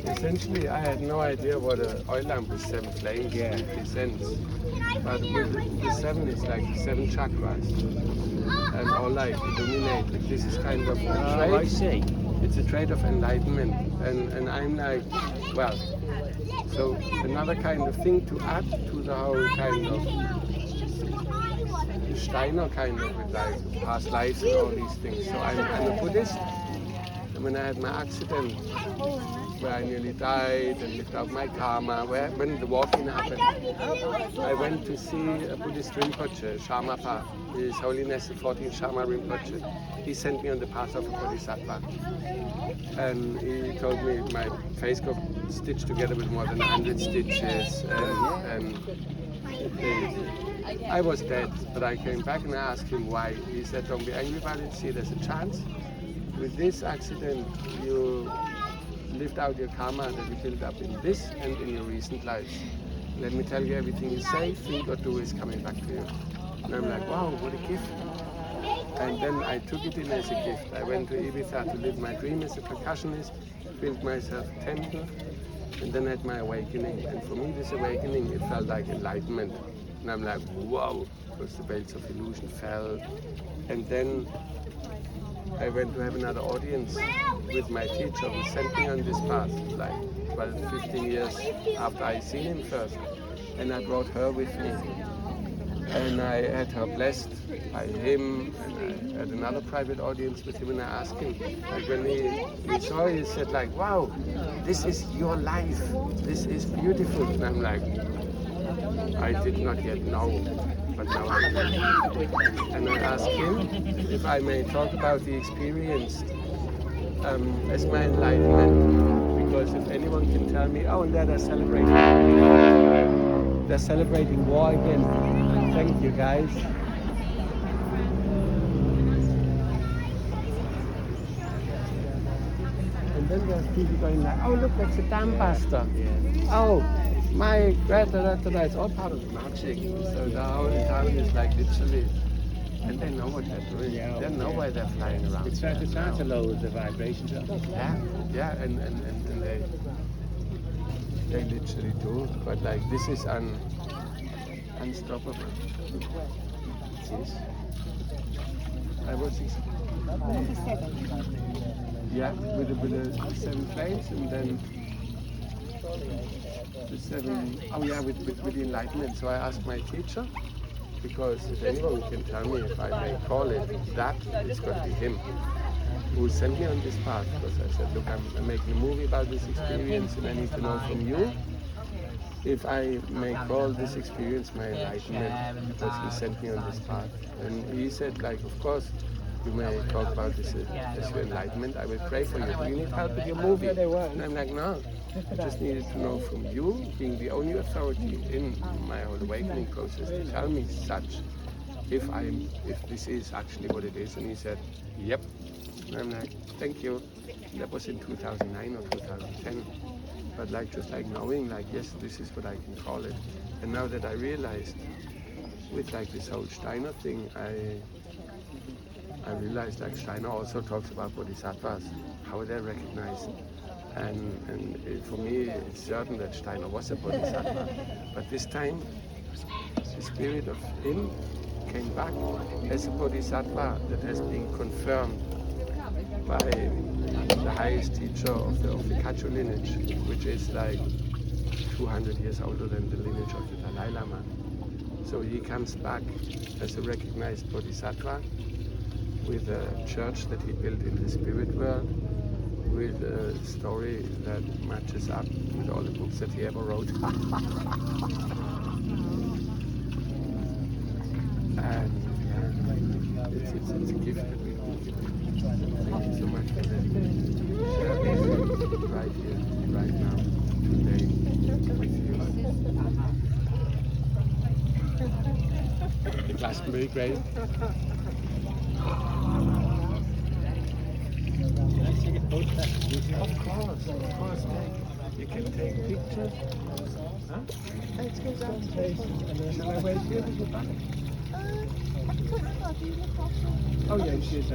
Essentially, I had no idea what an oil lamp with 7 flames presents. But with the 7 is like the 7 chakras. And all like illuminate. Like, this is kind of a trait. I see. It's a trait of enlightenment. And I'm like, well, so another kind of thing to add to the whole kind of Steiner kind of with like past lives and all these things. So I'm a Buddhist. And when I had my accident, where I nearly died and lived out my karma, when the walking happened, I went to see a Buddhist Rinpoche, Shamarpa, His Holiness the 14th Shamarpa Rinpoche. He sent me on the path of a bodhisattva. And he told me my face got stitched together with more than 100 stitches, and I was dead, but I came back and I asked him why. He said, don't be angry about it, see there's a chance. With this accident, you lived out your karma that you built up in this and in your recent lives. Let me tell you, everything you say, think or do is coming back to you. And I'm like, wow, what a gift. And then I took it in as a gift. I went to Ibiza to live my dream as a percussionist, built myself a temple, and then had my awakening. And for me, this awakening, it felt like enlightenment. And I'm like, wow, because the veils of illusion fell. And then I went to have another audience with my teacher who sent me on this path, like 12, 15 years after I seen him first. And I brought her with me. And I had her blessed by him, and I had another private audience with him, and I asked him, like when he saw it, he said like, wow, this is your life, this is beautiful. And I'm like, I did not yet know, but now I do. And I asked him if I may talk about the experience as my enlightenment, because if anyone can tell me, oh, and there they're celebrating war again. Thank you, guys. And then there's people going like, oh, look, that's a dam buster. Oh, my da-da-da-da-da. It's all part of the magic. So the whole town is like literally, and they know what they're doing. They know why they're flying around. It's hard to lower the vibrations up. Yeah, and they literally do. But like, this is unstoppable. Yes. I was with the 7 flames, and then the 7. Oh yeah, with the enlightenment. So I asked my teacher, because if anyone can tell me if I may call it that, it's going to be him who sent me on this path. Because I said, look, I'm making a movie about this experience, and I need to know from you if I may call this experience my enlightenment, because he sent me on this path. And he said, like, of course, you may talk about this as your enlightenment. I will pray for you. Do you need help with your movie? And I'm like, no. I just needed to know from you, being the only authority in my whole awakening process, to tell me such, if this is actually what it is. And he said, yep. And I'm like, thank you. And that was in 2009 or 2010. But like, just like knowing, like, yes, this is what I can call it. And now that I realized, with like this whole Steiner thing, I realized like Steiner also talks about bodhisattvas, how they're recognized. And for me, it's certain that Steiner was a bodhisattva. But this time, the spirit of him came back as a bodhisattva that has been confirmed by the highest teacher of the Kagyu lineage, which is like 200 years older than the lineage of the Dalai Lama. So he comes back as a recognized bodhisattva with a church that he built in the spirit world, with a story that matches up with all the books that he ever wrote. And it's a gift that we've been given. Thank you so much for letting me share this right here, right now, today with you. Glastonbury, great. Of course. You can take pictures. Huh? Shall I wait here with your back? Oh yeah, she is.